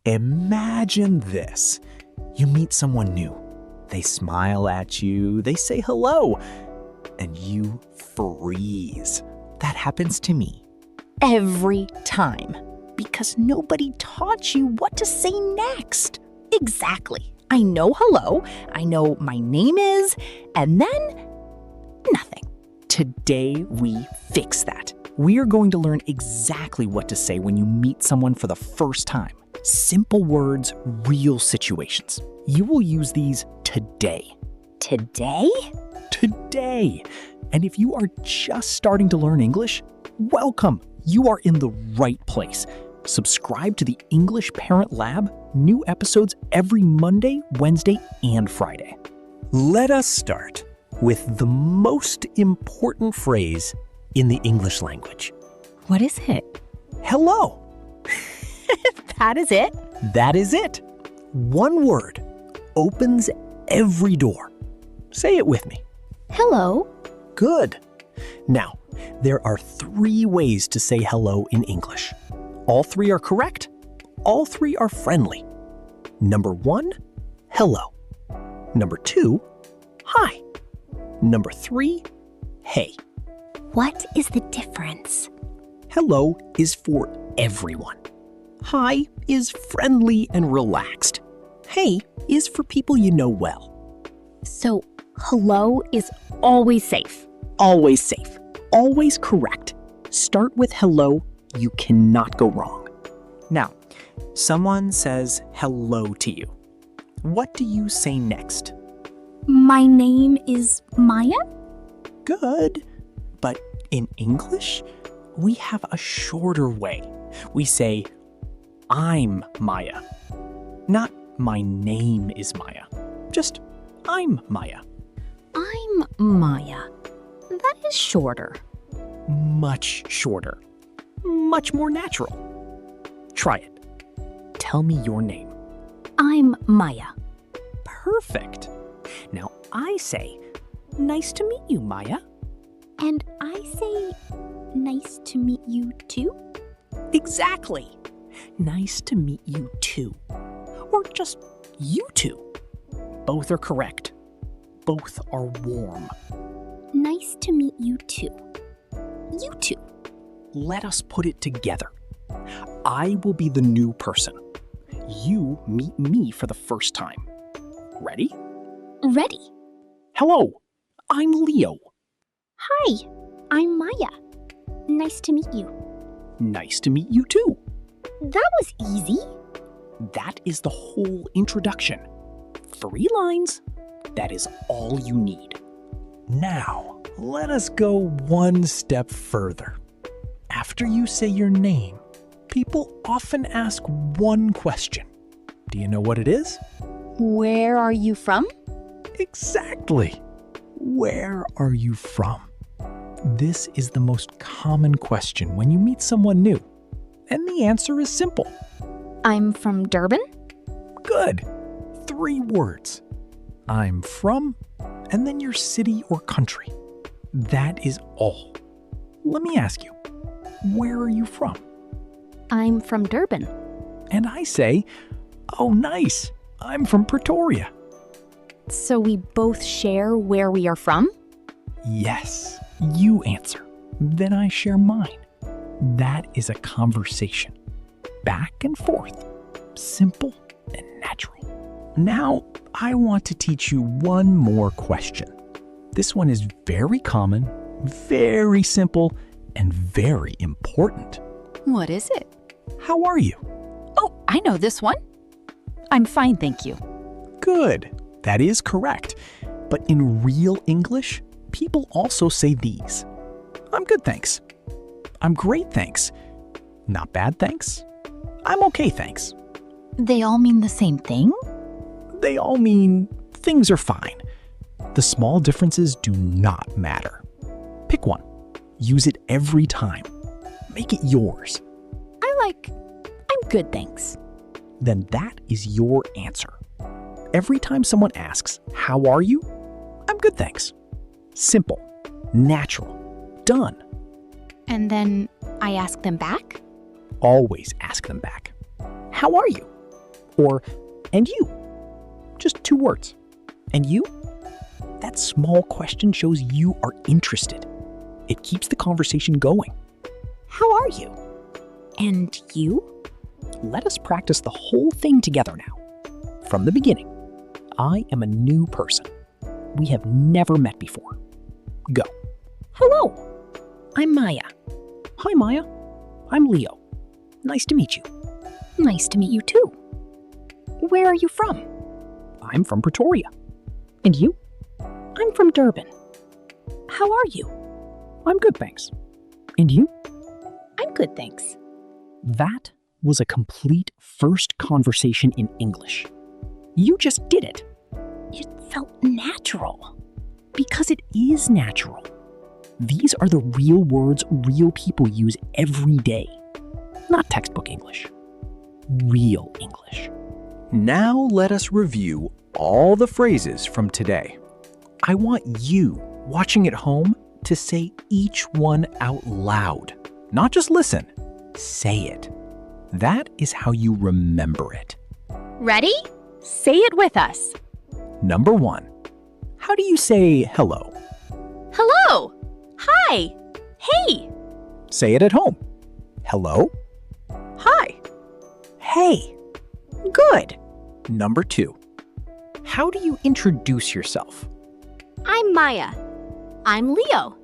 Imagine this. You meet someone new. They smile at you, they say hello, and you freeze. That happens to me every time because nobody taught you what to say next. Exactly. I know hello, I know my name is, and then nothing. Today, we fix that. We are going to learn exactly what to say when you meet someone for the first time. Simple words, real situations. You will use these today. Today? Today. And if you are just starting to learn English, welcome. You are in the right place. Subscribe to the English Parent Lab. New episodes every Monday, Wednesday, and Friday. Let us start with the most important phrase in the English language. What is it? Hello. That is it? That is it. One word opens every door. Say it with me. Hello. Good. Now, there are 3 ways to say hello in English. All 3 are correct. All 3 are friendly. Number 1, hello. Number 2, hi. Number 3, hey. What is the difference? Hello is for everyone. Hi is friendly and relaxed. Hey is for people you know well. So, hello is always safe. Always safe. Always correct. Start with hello. You cannot go wrong. Now, someone says hello to you. What do you say next? My name is Maya? Good. But in English, we have a shorter way. We say, I'm Maya. Not my name is Maya. Just, I'm Maya. I'm Maya. That is shorter. Much shorter. Much more natural. Try it. Tell me your name. I'm Maya. Perfect. Now I say, nice to meet you, Maya. And I say, nice to meet you too? Exactly. Nice to meet you too. Or just you two. Both are correct. Both are warm. Nice to meet you too. You too. Let us put it together. I will be the new person. You meet me for the first time. Ready? Ready. Hello, I'm Leo. Hi, I'm Maya. Nice to meet you. Nice to meet you too. That was easy. That is the whole introduction. 3 lines. That is all you need. Now, let us go one step further. After you say your name, people often ask one question. Do you know what it is? Where are you from? Exactly. Where are you from? This is the most common question when you meet someone new. And the answer is simple. I'm from Durban. Good. 3 words. I'm from, and then your city or country. That is all. Let me ask you, where are you from? I'm from Durban. And I say, oh, nice. I'm from Pretoria. So we both share where we are from? Yes, you answer. Then I share mine. That is a conversation. Back and forth. Simple and natural. Now, I want to teach you one more question. This one is very common, very simple, and very important. What is it? How are you? Oh, I know this one. I'm fine, thank you. Good. That is correct. But in real English, people also say these. I'm good, thanks. I'm great, thanks. Not bad, thanks. I'm okay, thanks. They all mean the same thing? They all mean things are fine. The small differences do not matter. Pick one. Use it every time. Make it yours. I'm good, thanks. Then that is your answer. Every time someone asks, how are you? I'm good, thanks. Simple, natural, done. And then I ask them back? Always ask them back. How are you? Or, and you? Just 2 words. And you? That small question shows you are interested. It keeps the conversation going. How are you? And you? Let us practice the whole thing together now. From the beginning, I am a new person. We have never met before. Go. Hello. I'm Maya. Hi, Maya. I'm Leo. Nice to meet you. Nice to meet you too. Where are you from? I'm from Pretoria. And you? I'm from Durban. How are you? I'm good, thanks. And you? I'm good, thanks. That was a complete first conversation in English. You just did it. It felt natural. Because it is natural. These are the real words real people use every day. Not textbook English. Real English. Now let us review all the phrases from today. I want you, watching at home, to say each one out loud. Not just listen. Say it. That is how you remember it. Ready? Say it with us. Number 1. How do you say hello? Hello. Hi. Hey. Say it at home. Hello. Hi. Hey. Good. Number 2. How do you introduce yourself? I'm Maya. I'm Leo.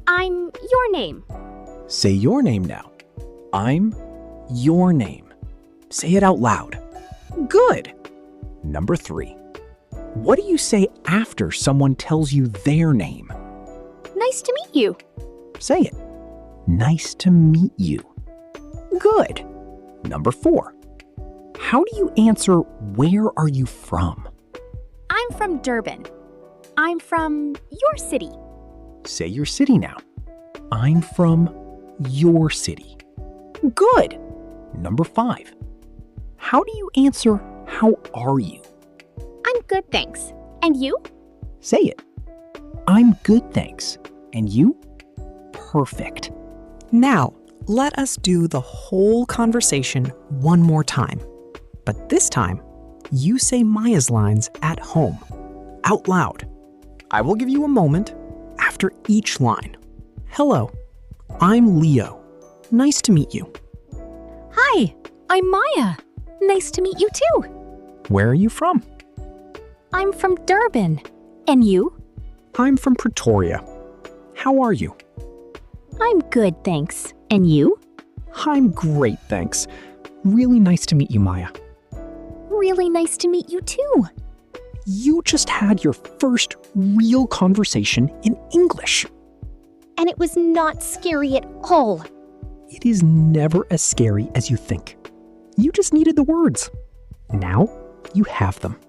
I'm your name. Say your name now. I'm your name. Say it out loud. Good. Number 3. What do you say after someone tells you their name? Nice to meet you. Say it. Nice to meet you. Good. Number 4. How do you answer where are you from? I'm from Durban. I'm from your city. Say your city now. I'm from your city. Good. Number 5. How do you answer how are you? I'm good, thanks. And you? Say it. I'm good, thanks. And you? Perfect. Now, let us do the whole conversation one more time. But this time, you say Maya's lines at home, out loud. I will give you a moment after each line. Hello, I'm Leo. Nice to meet you. Hi, I'm Maya. Nice to meet you too. Where are you from? I'm from Durban. And you? I'm from Pretoria. How are you? I'm good, thanks. And you? I'm great, thanks. Really nice to meet you, Maya. Really nice to meet you too. You just had your first real conversation in English. And it was not scary at all. It is never as scary as you think. You just needed the words. Now you have them.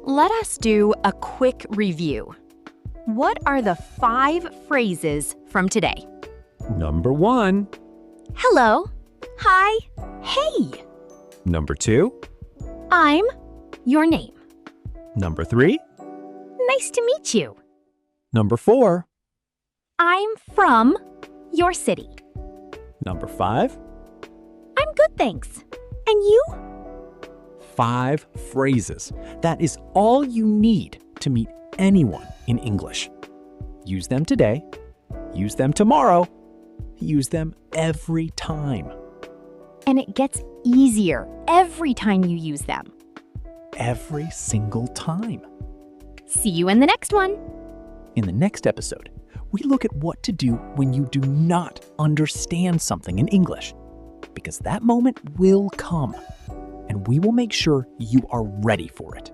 Let us do a quick review. What are the 5 phrases from today? Number 1. Hello. Hi. Hey. Number 2. I'm your name. Number 3. Nice to meet you. Number 4. I'm from your city. Number 5. I'm good, thanks. And you? 5 phrases. That is all you need to meet anyone in English. Use them today. Use them tomorrow. Use them every time. And it gets easier every time you use them. Every single time. See you in the next one. In the next episode, we look at what to do when you do not understand something in English. Because that moment will come, and we will make sure you are ready for it.